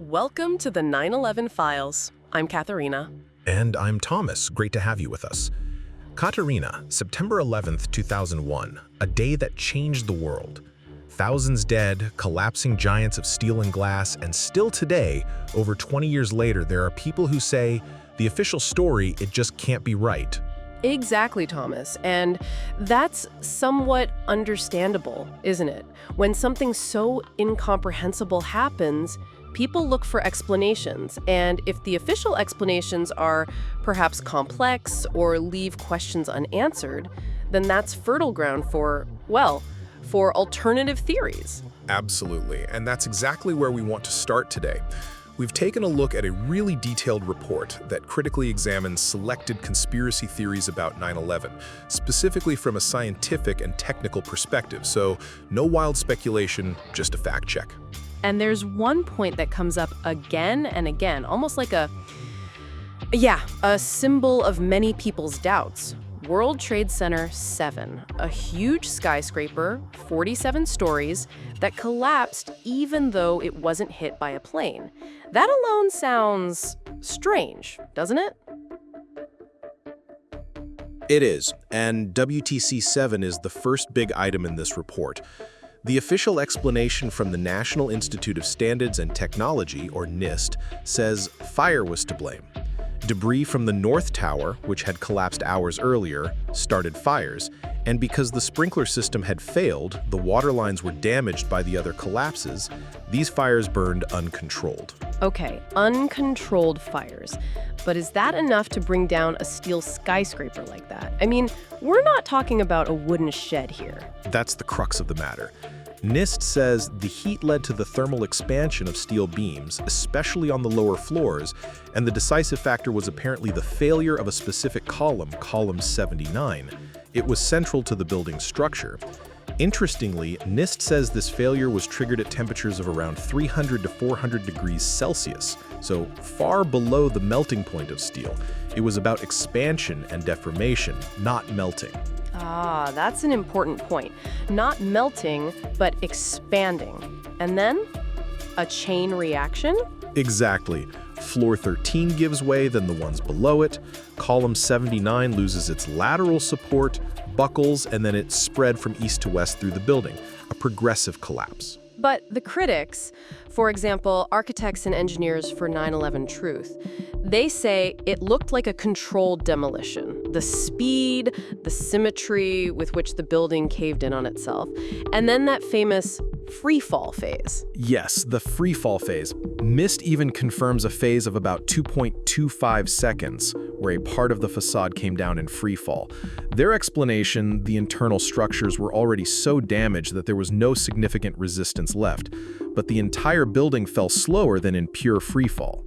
Welcome to the 9/11 Files. I'm Katharina. And I'm Thomas. Great to have you with us. Katharina, September 11th, 2001, a day that changed the world. Thousands dead, collapsing giants of steel and glass, and still today, over 20 years later, there are people who say, the official story, it just can't be right. Exactly, Thomas. And that's somewhat understandable, isn't it? When something so incomprehensible happens, people look for explanations, and if the official explanations are perhaps complex or leave questions unanswered, then that's fertile ground for alternative theories. Absolutely, and that's exactly where we want to start today. We've taken a look at a really detailed report that critically examines selected conspiracy theories about 9/11, specifically from a scientific and technical perspective, so no wild speculation, just a fact check. And there's one point that comes up again and again, almost like a symbol of many people's doubts. World Trade Center 7, a huge skyscraper, 47 stories, that collapsed even though it wasn't hit by a plane. That alone sounds strange, doesn't it? It is, and WTC 7 is the first big item in this report. The official explanation from the National Institute of Standards and Technology, or NIST, says fire was to blame. Debris from the North Tower, which had collapsed hours earlier, started fires, and because the sprinkler system had failed, the water lines were damaged by the other collapses, these fires burned uncontrolled. Okay, uncontrolled fires. But is that enough to bring down a steel skyscraper like that? I mean, we're not talking about a wooden shed here. That's the crux of the matter. NIST says the heat led to the thermal expansion of steel beams, especially on the lower floors, and the decisive factor was apparently the failure of a specific column, column 79. It was central to the building's structure. Interestingly, NIST says this failure was triggered at temperatures of around 300 to 400 degrees Celsius, so far below the melting point of steel. It was about expansion and deformation, not melting. Ah, that's an important point. Not melting, but expanding. And then a chain reaction? Exactly. Floor 13 gives way, then the ones below it. Column 79 loses its lateral support, buckles, and then it's spread from east to west through the building. A progressive collapse. But the critics, for example, architects and engineers for 9/11 Truth, they say it looked like a controlled demolition. The speed, the symmetry with which the building caved in on itself, and then that famous free fall phase. Yes, the free fall phase. NIST even confirms a phase of about 2.25 seconds, where a part of the facade came down in free fall. Their explanation, the internal structures were already so damaged that there was no significant resistance left, but the entire building fell slower than in pure free fall.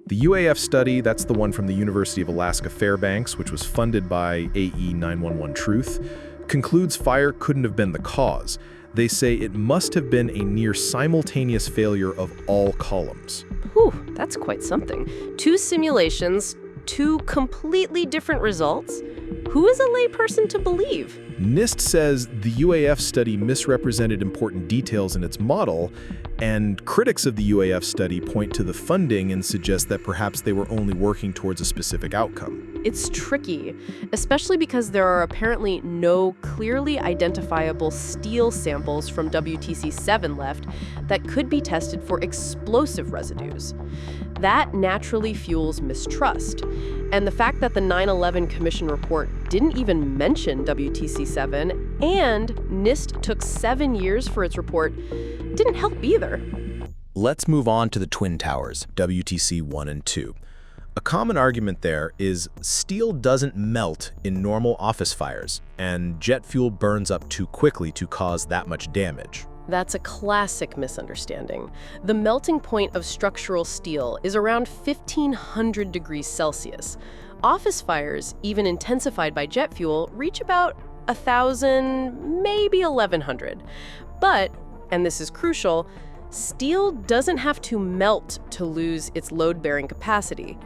The UAF study, that's the one from the University of Alaska Fairbanks, which was funded by AE 911 Truth, concludes fire couldn't have been the cause. They say it must have been a near simultaneous failure of all columns. Whew, that's quite something. 2 simulations, 2 completely different results. Who is a layperson to believe? NIST says the UAF study misrepresented important details in its model, and critics of the UAF study point to the funding and suggest that perhaps they were only working towards a specific outcome. It's tricky, especially because there are apparently no clearly identifiable steel samples from WTC 7 left that could be tested for explosive residues. That naturally fuels mistrust. And the fact that the 9/11 Commission report didn't even mention WTC 7 and NIST took 7 years for its report didn't help either. Let's move on to the Twin Towers, WTC 1 and 2. A common argument there is steel doesn't melt in normal office fires, and jet fuel burns up too quickly to cause that much damage. That's a classic misunderstanding. The melting point of structural steel is around 1,500 degrees Celsius. Office fires, even intensified by jet fuel, reach about 1,000, maybe 1,100. But, and this is crucial, steel doesn't have to melt to lose its load-bearing capacity.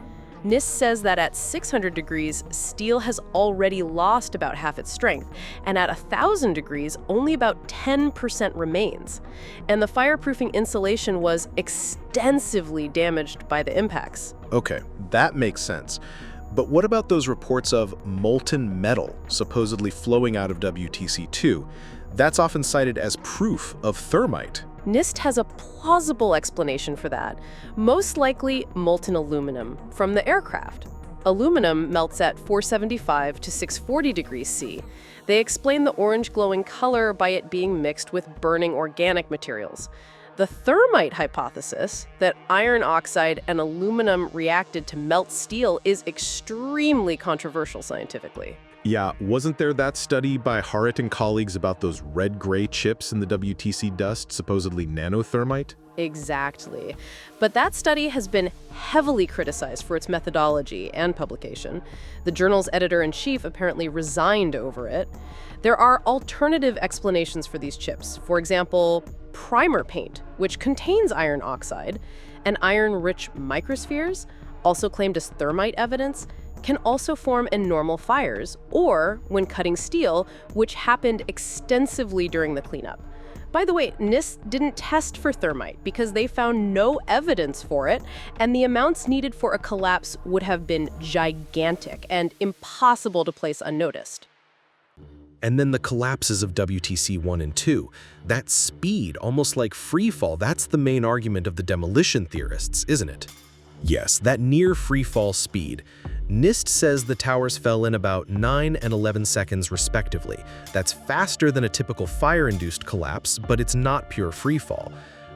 NIST says that at 600 degrees, steel has already lost about half its strength, and at 1,000 degrees, only about 10% remains. And the fireproofing insulation was extensively damaged by the impacts. Okay, that makes sense. But what about those reports of molten metal supposedly flowing out of WTC2? That's often cited as proof of thermite. NIST has a plausible explanation for that, most likely molten aluminum from the aircraft. Aluminum melts at 475 to 640 degrees C. They explain the orange glowing color by it being mixed with burning organic materials. The thermite hypothesis, that iron oxide and aluminum reacted to melt steel, is extremely controversial scientifically. Yeah, wasn't there that study by Harrit and colleagues about those red-gray chips in the WTC dust, supposedly Nano-Thermite? Exactly. But that study has been heavily criticized for its methodology and publication. The journal's editor-in-chief apparently resigned over it. There are alternative explanations for these chips. For example, primer paint, which contains iron oxide, and iron-rich microspheres, also claimed as thermite evidence, can also form in normal fires, or when cutting steel, which happened extensively during the cleanup. By the way, NIST didn't test for thermite because they found no evidence for it, and the amounts needed for a collapse would have been gigantic and impossible to place unnoticed. And then the collapses of WTC 1 and 2. That speed, almost like free fall, that's the main argument of the demolition theorists, isn't it? Yes, that near free fall speed. NIST says the towers fell in about 9 and 11 seconds respectively. That's faster than a typical fire-induced collapse, but it's not pure free fall.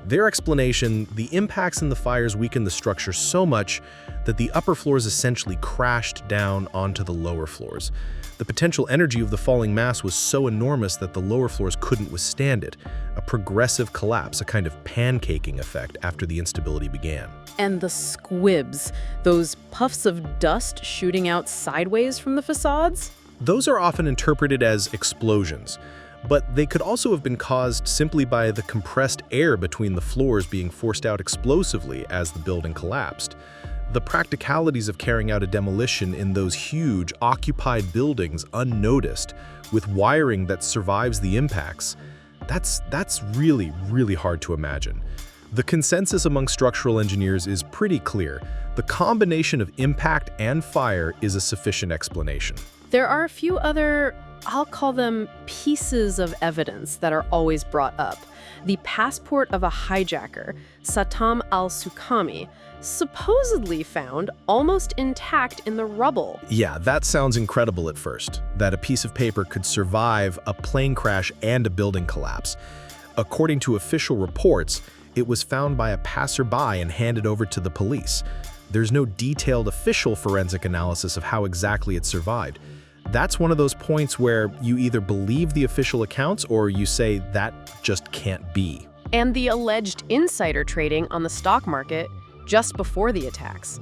Their explanation, the impacts in the fires weakened the structure so much that the upper floors essentially crashed down onto the lower floors. The potential energy of the falling mass was so enormous that the lower floors couldn't withstand it. A progressive collapse, a kind of pancaking effect after the instability began. And the squibs, those puffs of dust shooting out sideways from the facades? Those are often interpreted as explosions, but they could also have been caused simply by the compressed air between the floors being forced out explosively as the building collapsed. The practicalities of carrying out a demolition in those huge, occupied buildings unnoticed, with wiring that survives the impacts, that's really, really hard to imagine. The consensus among structural engineers is pretty clear. The combination of impact and fire is a sufficient explanation. There are a few other, I'll call them pieces of evidence that are always brought up. The passport of a hijacker, Satam al-Suqami, supposedly found almost intact in the rubble. Yeah, that sounds incredible at first, that a piece of paper could survive a plane crash and a building collapse. According to official reports, it was found by a passerby and handed over to the police. There's no detailed official forensic analysis of how exactly it survived. That's one of those points where you either believe the official accounts or you say that just can't be. And the alleged insider trading on the stock market just before the attacks.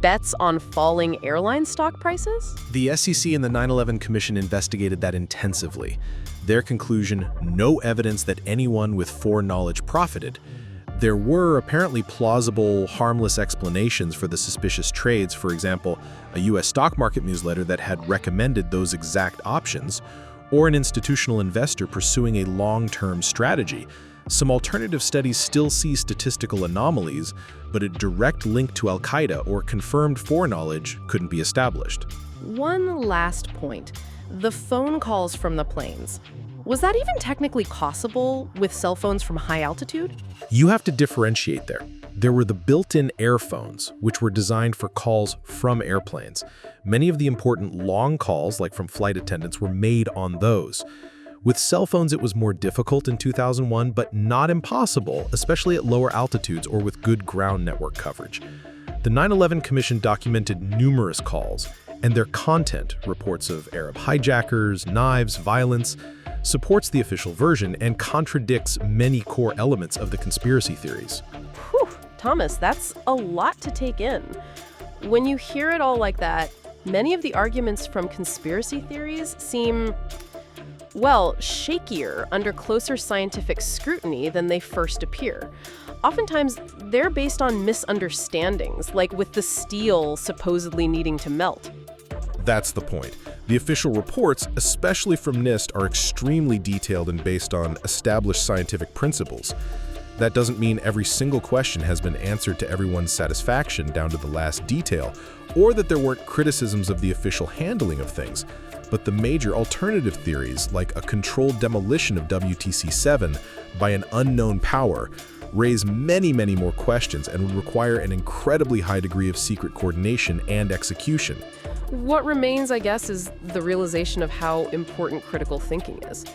Bets on falling airline stock prices? The SEC and the 9/11 Commission investigated that intensively. Their conclusion, no evidence that anyone with foreknowledge profited. There were apparently plausible, harmless explanations for the suspicious trades. For example, a US stock market newsletter that had recommended those exact options, or an institutional investor pursuing a long-term strategy. Some alternative studies still see statistical anomalies, but a direct link to Al-Qaeda or confirmed foreknowledge couldn't be established. One last point. The phone calls from the planes. Was that even technically possible with cell phones from high altitude? You have to differentiate there. There were the built-in airphones, which were designed for calls from airplanes. Many of the important long calls, like from flight attendants, were made on those. With cell phones, it was more difficult in 2001, but not impossible, especially at lower altitudes or with good ground network coverage. The 9/11 Commission documented numerous calls, and their content, reports of Arab hijackers, knives, violence, supports the official version and contradicts many core elements of the conspiracy theories. Whew, Thomas, that's a lot to take in. When you hear it all like that, many of the arguments from conspiracy theories seem, Well, shakier under closer scientific scrutiny than they first appear. Oftentimes, they're based on misunderstandings, like with the steel supposedly needing to melt. That's the point. The official reports, especially from NIST, are extremely detailed and based on established scientific principles. That doesn't mean every single question has been answered to everyone's satisfaction down to the last detail, or that there weren't criticisms of the official handling of things. But the major alternative theories, like a controlled demolition of WTC-7 by an unknown power, raise many, many more questions and would require an incredibly high degree of secret coordination and execution. What remains, I guess, is the realization of how important critical thinking is.